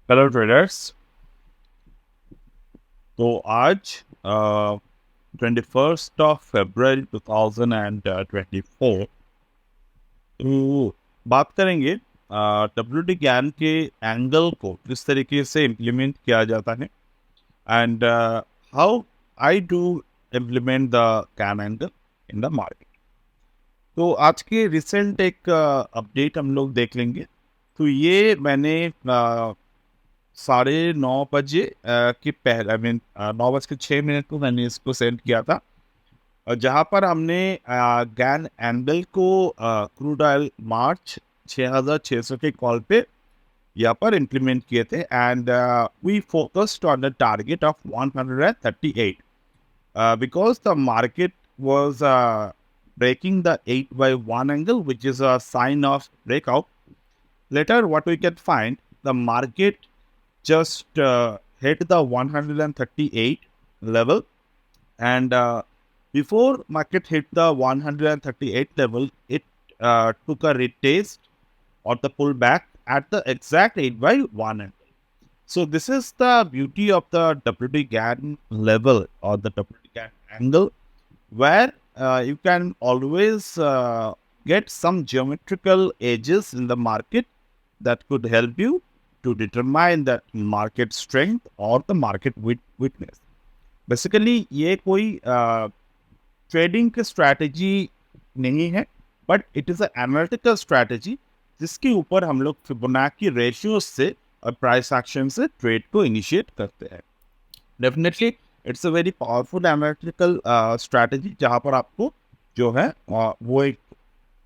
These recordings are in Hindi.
Hello traders. तो आज 21 फरवरी 2024 तो बात करेंगे डब्ल्यू डी गैन के एंगल को किस तरीके से इम्प्लीमेंट किया जाता है and how I do implement the Gann angle in the market. तो आज के रिसेंट एक अपडेट हम लोग देख लेंगे। तो ये मैंने 9:30 बजे के पहले आई मीन 9:06 को मैंने इसको सेंड किया था, और जहाँ पर हमने गैन एंगल को क्रूड ऑयल मार्च 6600 के कॉल पे यहाँ पर इम्प्लीमेंट किए थे and we focused on the target of 138 because the market was breaking the 8 by 1 angle, which is a sign of breakout. Later, what we can find, the market just hit the 138 level, and before market hit the 138 level, it took a retest or the pullback at the exact 8 by 1 angle. So this is the beauty of the WD Gann level or the WD Gann angle, where you can always get some geometrical edges in the market that could help you to determine the market strength or the market weakness. Basically, ये कोई ट्रेडिंग की स्ट्रैटेजी नहीं है, but it is a analytical strategy जिसके ऊपर हम लोग फिबोनाची रेशियो से और प्राइस एक्शन से ट्रेड को इनिशिएट करते हैं। Definitely it's a very powerful analytical strategy जहाँ पर आपको जो है वो एक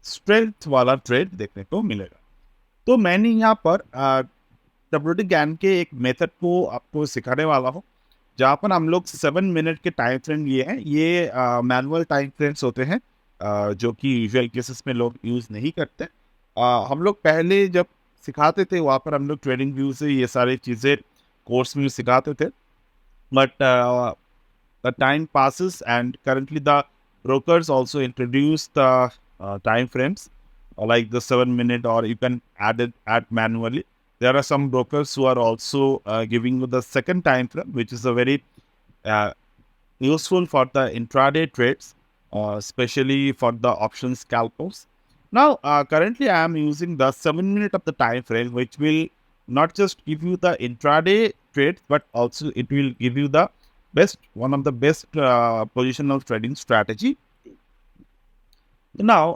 स्ट्रेंथ वाला ट्रेड देखने को मिलेगा। तो मैंने यहाँ पर WD गैन के एक मेथड को आपको सिखाने वाला हूँ, जहाँ पर हम लोग 7 मिनट के टाइम फ्रेम लिए हैं। ये मैनुअल टाइम फ्रेम्स होते हैं जो कि यूजुअल केसेस में लोग यूज़ नहीं करते। हम लोग पहले जब सिखाते थे वहाँ पर हम लोग ट्रेडिंग व्यू से ये सारी चीज़ें कोर्स में सिखाते थे, but the time passes and currently the brokers also introduce the time frames like the 7 minute, or you can add manually. There are some brokers who are also giving you the second time frame, which is a very uh, useful for the intraday trades, especially for the option scalpers. Now currently I am using the 7 minute of the time frame, which will not just give you the intraday trades, but also it will give you the one of the best positional trading strategy. Now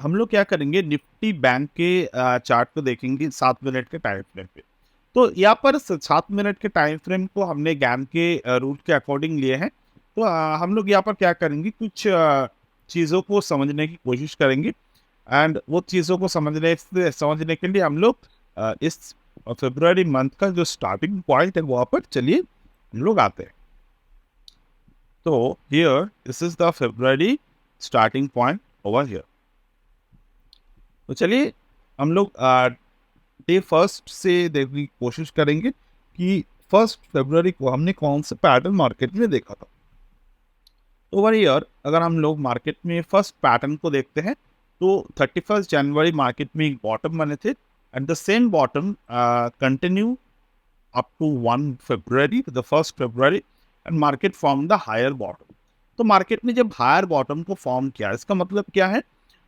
हम लोग क्या करेंगे, निफ्टी बैंक के चार्ट को देखेंगे 7 मिनट के टाइम फ्रेम पे। तो यहाँ पर 7 मिनट के टाइम फ्रेम को हमने गैन के रूट के अकॉर्डिंग लिए हैं। तो हम लोग यहाँ पर क्या करेंगे, कुछ चीज़ों को समझने की कोशिश करेंगे, एंड वो चीज़ों को समझने के लिए हम लोग इस फरवरी मंथ का जो स्टार्टिंग पॉइंट है वहाँ पर चलिए हम लोग आते हैं। तो here this is the February starting point over here. तो चलिए हम लोग डे फर्स्ट से देखने की कोशिश करेंगे कि 1 फरवरी को हमने कौन से पैटर्न मार्केट में देखा था। ओवर हियर अगर हम लोग मार्केट में फर्स्ट पैटर्न को देखते हैं तो 31 जनवरी मार्केट में एक बॉटम बने थे, and the same bottom continue up to 1 February, the 1 February, and market formed the higher bottom. तो मार्केट ने जब हायर बॉटम को फॉर्म किया, इसका मतलब क्या है,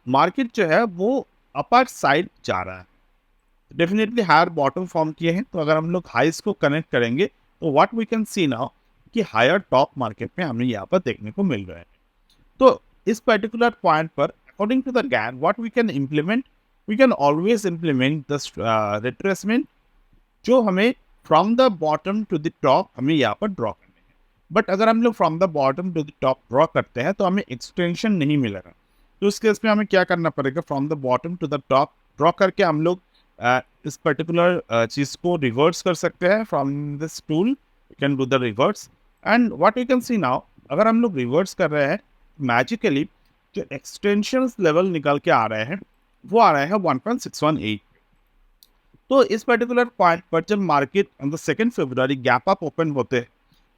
मार्केट जो है वो अपर साइड जा रहा है। डेफिनेटली हायर बॉटम फॉर्म किए हैं, तो अगर हम लोग हाइस को कनेक्ट करेंगे तो what we can see now कि हायर टॉप मार्केट में हमें यहाँ पर देखने को मिल रहा है। तो इस पर्टिकुलर पॉइंट पर according to the Gann what we can implement, we can always implement the retracement जो हमें from the bottom to the top हमें यहाँ पर ड्रॉ करने हैं। बट अगर हम लोग from the bottom to the top draw करते हैं तो हमें एक्सटेंशन नहीं मिलेगा। तो उस केस में हमें क्या करना पड़ेगा, from the bottom to the top draw करके हम लोग इस पर्टिकुलर चीज़ को रिवर्स कर सकते हैं। From this tool you can do the reverse, and what you can see now, अगर हम लोग रिवर्स कर रहे हैं मैजिकली जो एक्सटेंशन लेवल निकल के आ रहे हैं वो आ रहे हैं 1.618। तो इस पर्टिकुलर पॉइंट पर जब market on the 2 February gap up open होते हैं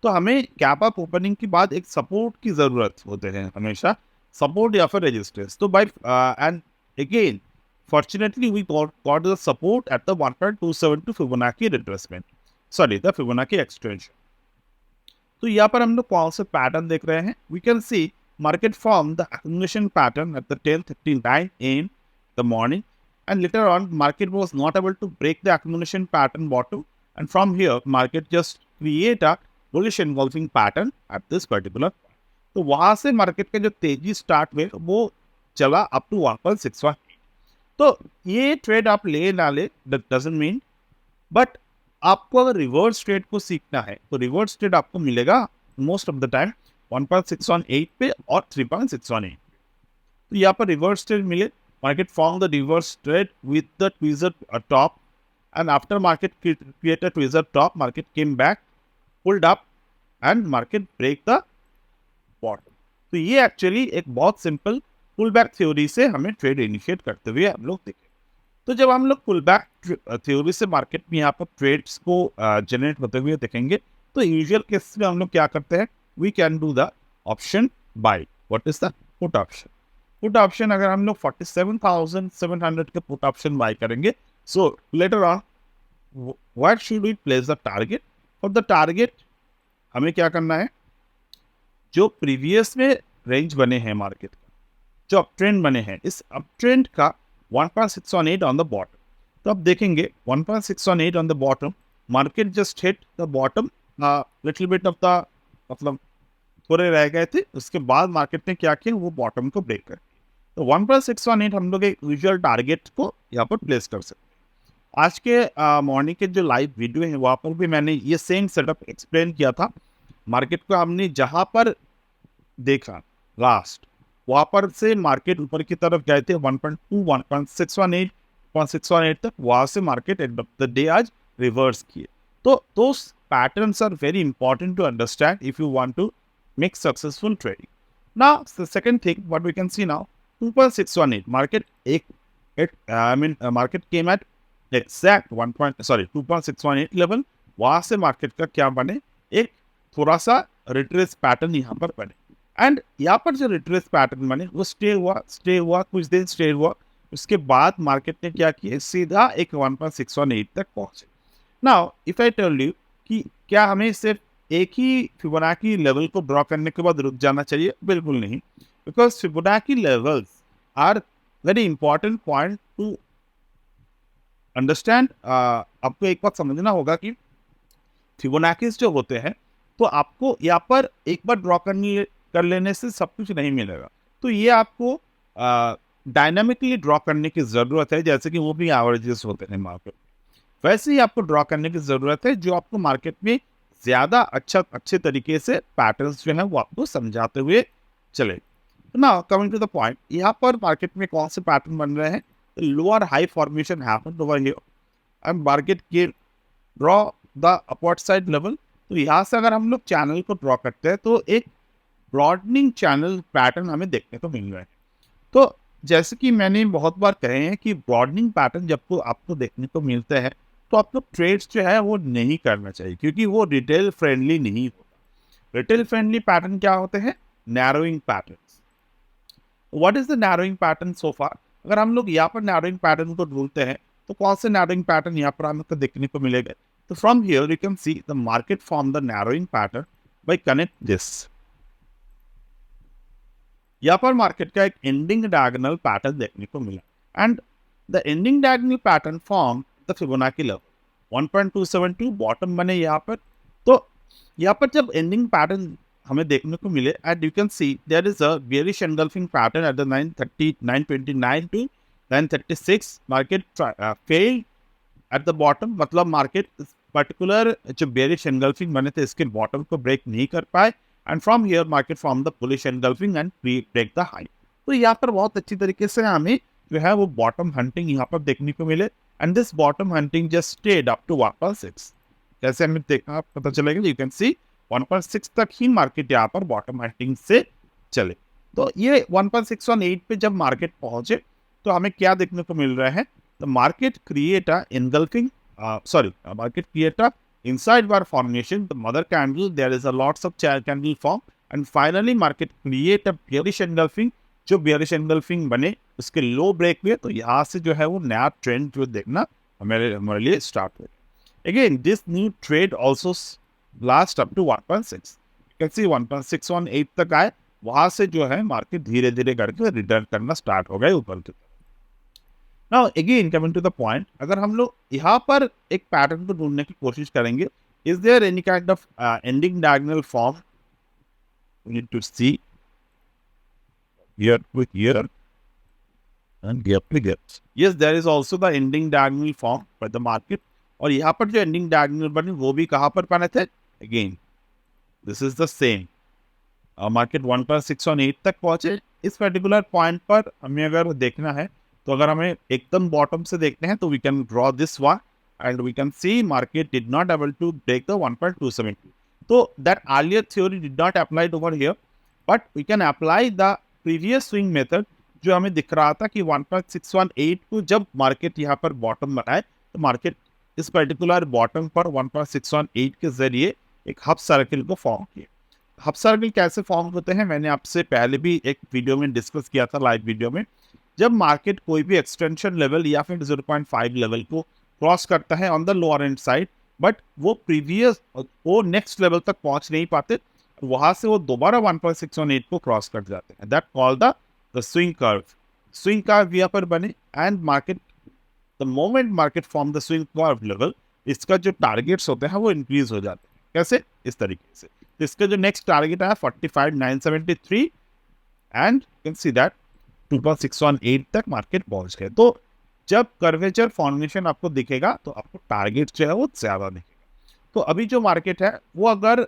तो हमें गैप अप ओपनिंग के बाद एक सपोर्ट की ज़रूरत होते हैं, हमेशा सपोर्ट या फिर रेजिस्टेंस। तो by and again fortunately we got the support at the 1.272 Fibonacci retracement, sorry the Fibonacci extension. तो यहाँ पर हम लोग कौन से पैटर्न देख रहे हैं? We can see market form the accumulation pattern at the 10:59 in the morning, and later on market was not able to break the accumulation pattern bottom, and from here market just create a bullish engulfing pattern at this particular point. तो वहां से मार्केट का जो तेजी स्टार्ट हुए वो चला अप टू 1.61. तो ये ट्रेड आप ले ना ले डजंट मीन, बट आपको अगर रिवर्स ट्रेड को सीखना है तो रिवर्स ट्रेड आपको मिलेगा मोस्ट ऑफ द टाइम 1.618 पे और 3.618. तो यहाँ पर रिवर्स ट्रेड मिले, market form the reverse trade with the tweezer top, and after market create a tweezer top, market came back, pulled up and market break the bottom. तो ये एक्चुअली एक बहुत सिंपल पुल बैक थ्योरी से हमें ट्रेड इनिशिएट करते हुए हम लोग देखें. तो जब हम लोग पुल बैक थ्योरी से मार्केट में यहाँ पर ट्रेड्स को जनरेट होते हुए देखेंगे तो यूजुअल केस में हम लोग क्या करते हैं, we can do the option buy. What is the put option? Put option अगर हम लोग 47,700 के पुट ऑप्शन बाय करेंगे, so later on what should we place the target? For the target हमें क्या करना है, जो प्रीवियस में रेंज बने हैं मार्केट का, जो अप ट्रेंड बने हैं, इस अप ट्रेंड का 1.618 ऑन द बॉटम. तो आप देखेंगे 1.618 on the bottom, market just hit the bottom, little bit of the, मतलब थोड़े रह गए थे, उसके बाद मार्केट ने क्या किया, वो बॉटम को ब्रेक कर. तो 1.618 हम लोग एक यूजुअल टारगेट को यहाँ पर प्लेस कर सकते हैं. आज के मॉर्निंग के जो लाइव वीडियो है वहाँ पर भी मैंने ये सेम सेटअप एक्सप्लेन किया था. मार्केट को हमने जहाँ पर देखा लास्ट, वहाँ पर से मार्केट ऊपर की तरफ गए थे 1.2, 1.618, 1.618 तक, वहाँ से market end of the day आज रिवर्स किए. तो those patterns are very important to understand if you want to make successful trading. Now the second thing what we can see now, 2.618 market market came at exact 2.618 level. वहाँ से मार्केट का क्या बने, एक थोड़ा सा रिट्रेस पैटर्न यहाँ पर बने, एंड यहाँ पर जो रिट्रेस पैटर्न बने वो स्टे हुआ कुछ दिन स्टे हुआ. उसके बाद मार्केट ने क्या किया, सीधा एक 1.618 तक पहुंचे. Now if I tell you कि क्या हमें सिर्फ एक ही फिबोनाची लेवल को ड्रॉ करने के बाद रुक जाना चाहिए? बिल्कुल नहीं, because Fibonacci levels are very important point to understand. आपको एक बात समझना होगा कि फिबोनाचीज जो होते हैं, तो आपको यहाँ पर एक बार ड्रॉ कर लेने से सब कुछ नहीं मिलेगा. तो ये आपको डायनामिकली ड्रॉ करने की ज़रूरत है, जैसे कि वो भी एवरेजेस होते हैं मार्केट में, वैसे ही आपको ड्रॉ करने की ज़रूरत है, जो आपको मार्केट में ज़्यादा अच्छे तरीके से पैटर्न्स जो हैं वो आपको समझाते हुए चले. Now coming to the point, यहाँ पर मार्केट में कौन से पैटर्न बन रहे हैं? Lower high formation happened over here and market के draw the upward side level. तो यहाँ से अगर हम लोग चैनल को ड्रॉ करते हैं तो एक ब्रॉडनिंग चैनल पैटर्न हमें देखने को मिल रहा है. तो जैसे कि मैंने बहुत बार कहे हैं कि ब्रॉडनिंग पैटर्न जब आपको देखने को मिलते हैं तो आपको ट्रेड्स जो है वो नहीं करना चाहिए, क्योंकि वो रिटेल फ्रेंडली नहीं होता. रिटेल फ्रेंडली पैटर्न क्या होते हैं? Narrowing patterns. What is the narrowing pattern so far? अगर हम लोग यहाँ पर नैरोइंग पैटर्न को ढूंढते हैं तो कौन से नैरोइंग पैटर्न यहाँ पर हमको देखने को मिलेगा? तो from here you can see the market form the narrowing pattern bye connect this. यहाँ पर मार्केट का एक एंडिंग डायगोनल पैटर्न देखने को मिला, and the ending diagonal pattern form the Fibonacci level 1.272 bottom बने यहाँ पर. तो यहाँ पर जब एंडिंग पैटर्न हमें देखने को मिले, and you can see there is a bearish engulfing pattern at the 929 to 936. Market failed at the bottom, मतलब मार्केट पर्टिकुलर जो बेयरिश एंगल्फिंग बने थे इसके बॉटम को ब्रेक नहीं कर पाए, and from here market form the bullish engulfing and break the high. तो यहाँ पर बहुत अच्छी तरीके से हमें जो है वो बॉटम हंटिंग यहाँ पर देखने को मिले, and this bottom hunting just stayed up to 1.6. जैसे हमें देखा पता चलेगा, यू कैन सी 1.6 तक ही मार्केट यहाँ पर बॉटम हंटिंग से चले. तो ये 1.618 पे जब मार्केट पहुंचे तो हमें क्या देखने को मिल रहा है? The market create a engulfing market create a inside bar formation, the mother candle, there is a lots of child candle form, and finally market create a bearish engulfing. जो bearish engulfing बने उसके लो ब्रेक हुए तो यहाँ से जो है वो नया ट्रेंड जो देखना हमारे लिए स्टार्ट हुआ. Again this new trade also last up to 1.6. Can see 1.618 तक आए, वहां से जो है मार्केट धीरे धीरे करके रिटर्न करना स्टार्ट हो गए ऊपर की तरफ. Now again coming to the point, अगर हम लोग यहाँ पर एक पैटर्न को ढूंढने की कोशिश करेंगे, is there any kind of ending diagonal form, we need to see here with here and gap to gap. Yes, there is also the ending diagonal form by the market. और यहाँ पर जो ending diagonal बने वो भी कहाँ पर बने थे? Again, this is the same. Market 1.618 तक पहुंचे. इस पर्टिकुलर पॉइंट पर हमें अगर देखना है तो अगर हमें एकदम बॉटम से देखते हैं तो we can draw this one and we can see market did not able to break the 1.272. तो that earlier theory did not applied over here, but we can apply the previous swing method जो हमें दिख रहा था कि 1.618 को जब मार्केट यहाँ पर बॉटम बनाए तो मार्केट इस पर्टिकुलर बॉटम पर 1.618 के जरिए एक हब सर्किल को फॉर्म किया. हब सर्किल कैसे फॉर्म होते हैं मैंने आपसे पहले भी एक वीडियो में डिस्कस किया था, लाइव वीडियो में. जब मार्केट कोई भी एक्सटेंशन लेवल या फिर 0.5 लेवल को क्रॉस करता है on the lower and side, but वो नेक्स्ट लेवल तक पहुंच नहीं पाते, वहां से वो दोबारा 1.618 को क्रॉस कर जाते हैं. That call the swing curve. Swing curve यहाँ पर बने and market the moment market form the swing curve level, इसका जो टारगेट्स होते हैं वो इंक्रीज हो जाते हैं. कैसे? इस तरीके से. तो इसका जो नेक्स्ट टारगेट है 45,973 एंड कैन सी दैट 2.618 तक मार्केट पहुंच गए. तो जब कर्वेचर फॉर्मेशन आपको दिखेगा तो आपको टारगेट जो है वो ज्यादा दिखेगा. तो अभी जो मार्केट है वो अगर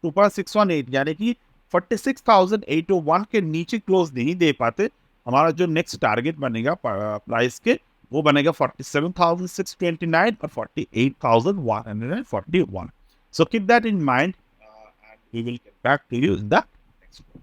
2.618 यानी कि 46,801 के नीचे क्लोज नहीं दे पाते, हमारा जो नेक्स्ट टारगेट बनेगा प्राइस के वो बनेगा 47,629 और 48,141. So keep that in mind and we will get back to you in the next one.